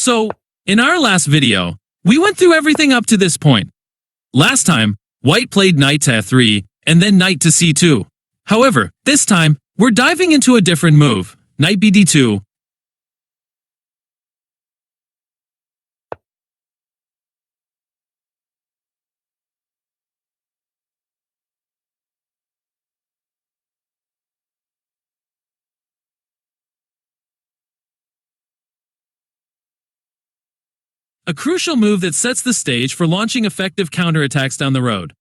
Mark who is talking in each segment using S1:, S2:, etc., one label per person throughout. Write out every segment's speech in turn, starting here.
S1: So, in our last video, we went through everything up to this point. Last time, white played knight to f3 and then knight to c2. However, this time, we're diving into a different move, knight bd2. A crucial move that sets the stage for launching effective counterattacks down the road.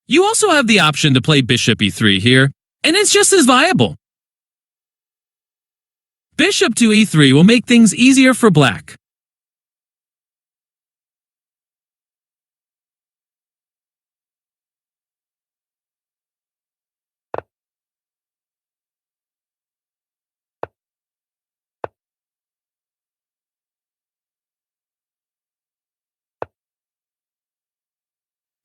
S1: You also have the option to play bishop e3 here, and it's just as viable. Bishop to e3 will make things easier for black.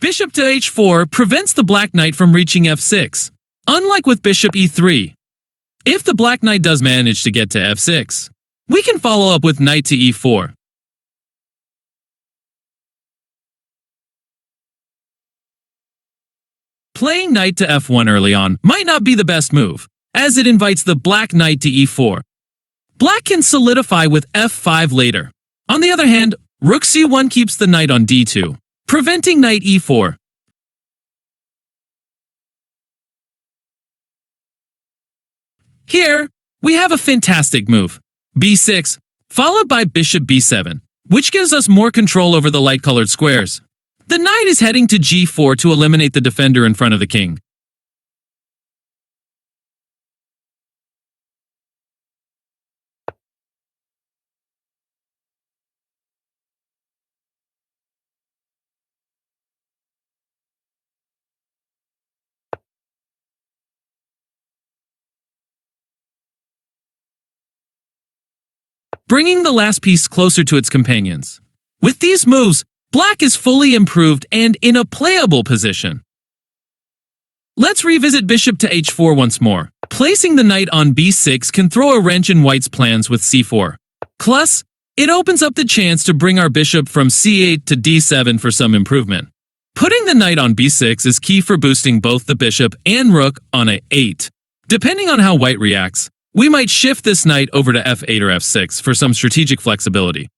S1: Bishop to h4 prevents the black knight from reaching f6, unlike with bishop e3. If the black knight does manage to get to f6, we can follow up with knight to e4. Playing knight to f1 early on might not be the best move, as it invites the black knight to e4. Black can solidify with f5 later. On the other hand, rook c1 keeps the knight on d2, preventing knight e4. Here, we have a fantastic move, b6, followed by bishop b7, which gives us more control over the light-colored squares. The knight is heading to g4 to eliminate the defender in front of the king. Bringing the last piece closer to its companions. With these moves, black is fully improved and in a playable position. Let's revisit bishop to h4 once more. Placing the knight on b6 can throw a wrench in white's plans with c4. Plus, it opens up the chance to bring our bishop from c8 to d7 for some improvement. Putting the knight on b6 is key for boosting both the bishop and rook on a8. Depending on how white reacts, we might shift this knight over to f8 or f6 for some strategic flexibility.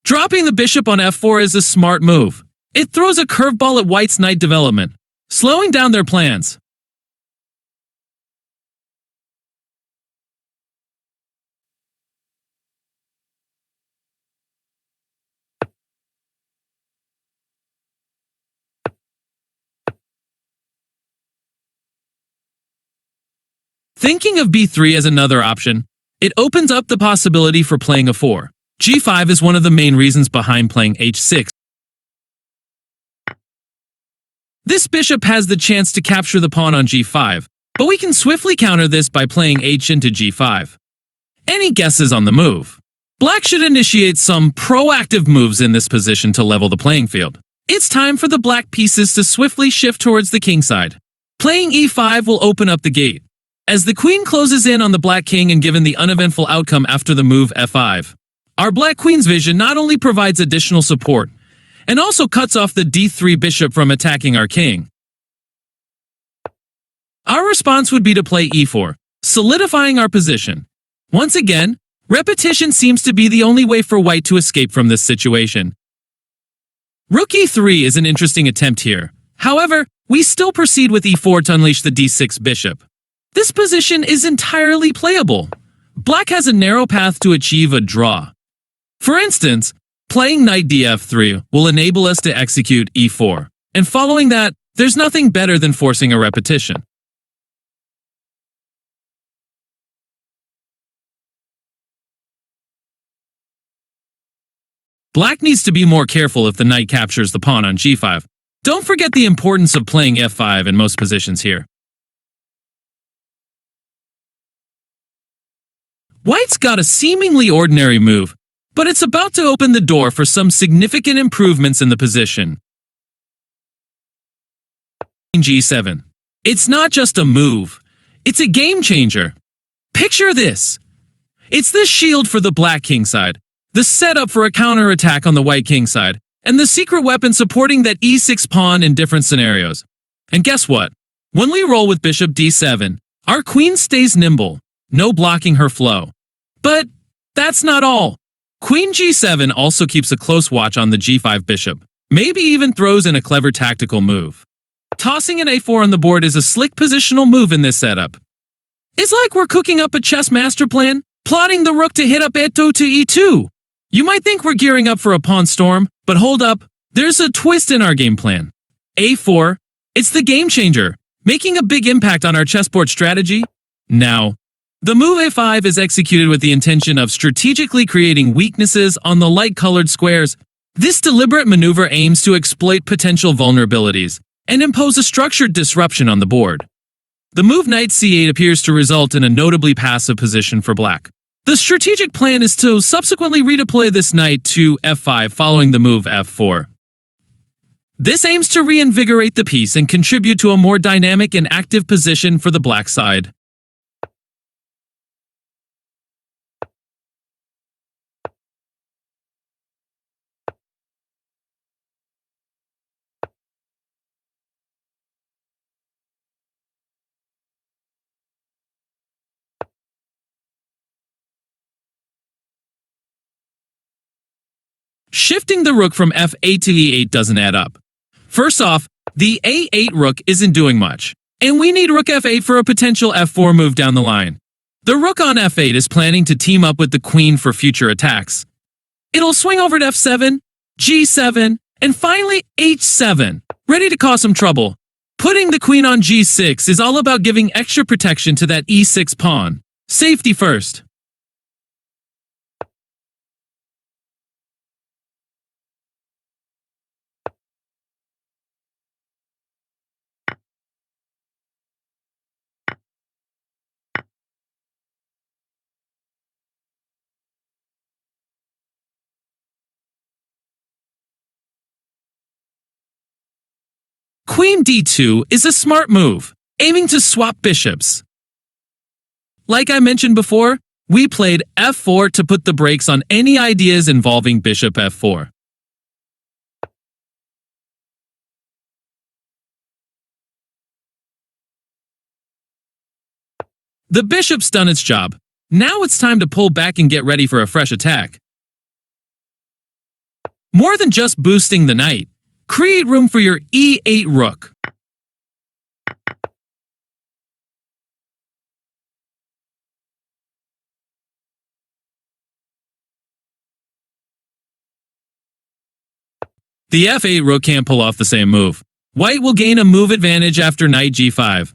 S1: Dropping the bishop on f4 is a smart move. It throws a curveball at white's knight development, slowing down their plans. Thinking of b3 as another option, it opens up the possibility for playing a 4. g5 is one of the main reasons behind playing h6. This bishop has the chance to capture the pawn on g5, but we can swiftly counter this by playing h into g5. Any guesses on the move? Black should initiate some proactive moves in this position to level the playing field. It's time for the black pieces to swiftly shift towards the king side. Playing e5 will open up the gate, as the queen closes in on the black king and given the uneventful outcome after the move f5. Our black queen's vision not only provides additional support, and also cuts off the d3 bishop from attacking our king. Our response would be to play e4, solidifying our position. Once again, repetition seems to be the only way for white to escape from this situation. Rook e3 is an interesting attempt here. However, we still proceed with e4 to unleash the d6 bishop. This position is entirely playable. Black has a narrow path to achieve a draw. For instance, playing knight df3 will enable us to execute e4, and following that, there's nothing better than forcing a repetition. Black needs to be more careful if the knight captures the pawn on g5. Don't forget the importance of playing f5 in most positions here. White's got a seemingly ordinary move, but it's about to open the door for some significant improvements in the position. G7. It's not just a move, it's a game changer. Picture this. It's the shield for the black kingside, the setup for a counterattack on the white kingside, and the secret weapon supporting that e6 pawn in different scenarios. And guess what? When we roll with bishop d7, our queen stays nimble, no blocking her flow. But that's not all. Queen g7 also keeps a close watch on the g5 bishop, maybe even throws in a clever tactical move. Tossing an a4 on the board is a slick positional move in this setup. It's like we're cooking up a chess master plan, plotting the rook to hit up e2 to e2. You might think we're gearing up for a pawn storm, but hold up, there's a twist in our game plan. a4, it's the game changer, making a big impact on our chessboard strategy. Now, the move a5 is executed with the intention of strategically creating weaknesses on the light-colored squares. This deliberate maneuver aims to exploit potential vulnerabilities and impose a structured disruption on the board. The move knight c8 appears to result in a notably passive position for black. The strategic plan is to subsequently redeploy this knight to f5 following the move f4. This aims to reinvigorate the piece and contribute to a more dynamic and active position for the black side. Shifting the rook from f8 to e8 doesn't add up. First off, the a8 rook isn't doing much, and we need rook f8 for a potential f4 move down the line. The rook on f8 is planning to team up with the queen for future attacks. It'll swing over to f7, g7, and finally h7, ready to cause some trouble. Putting the queen on g6 is all about giving extra protection to that e6 pawn. Safety first. Queen d2 is a smart move, aiming to swap bishops. Like I mentioned before, we played f4 to put the brakes on any ideas involving bishop f4. The bishop's done its job. Now it's time to pull back and get ready for a fresh attack. More than just boosting the knight, create room for your e8 rook. The f8 rook can't pull off the same move. White will gain a move advantage after knight g5.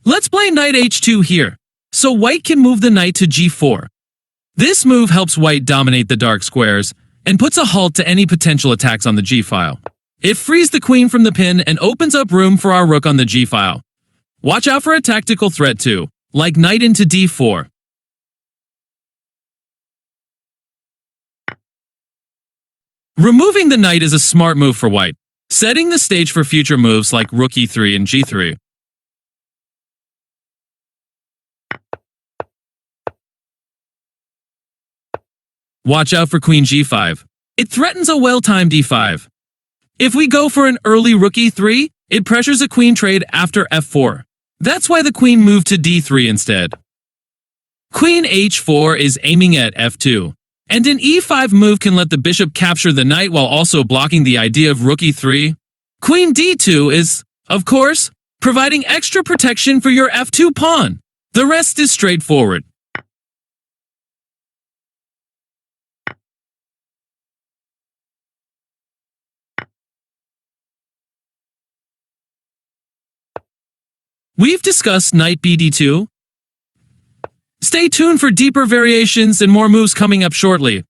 S1: Let's play knight h2 here, so white can move the knight to g4. This move helps white dominate the dark squares and puts a halt to any potential attacks on the g-file. It frees the queen from the pin and opens up room for our rook on the g-file. Watch out for a tactical threat too, like knight into d4. Removing the knight is a smart move for white, setting the stage for future moves like rook e3 and g3. Watch out for queen g5. It threatens a well-timed d5. If we go for an early rook e3, it pressures a queen trade after f4. That's why the queen moved to d3 instead. Queen h4 is aiming at f2, and an e5 move can let the bishop capture the knight while also blocking the idea of rook e3. Queen d2 is, of course, providing extra protection for your f2 pawn. The rest is straightforward. We've discussed knight bd2. Stay tuned for deeper variations and more moves coming up shortly.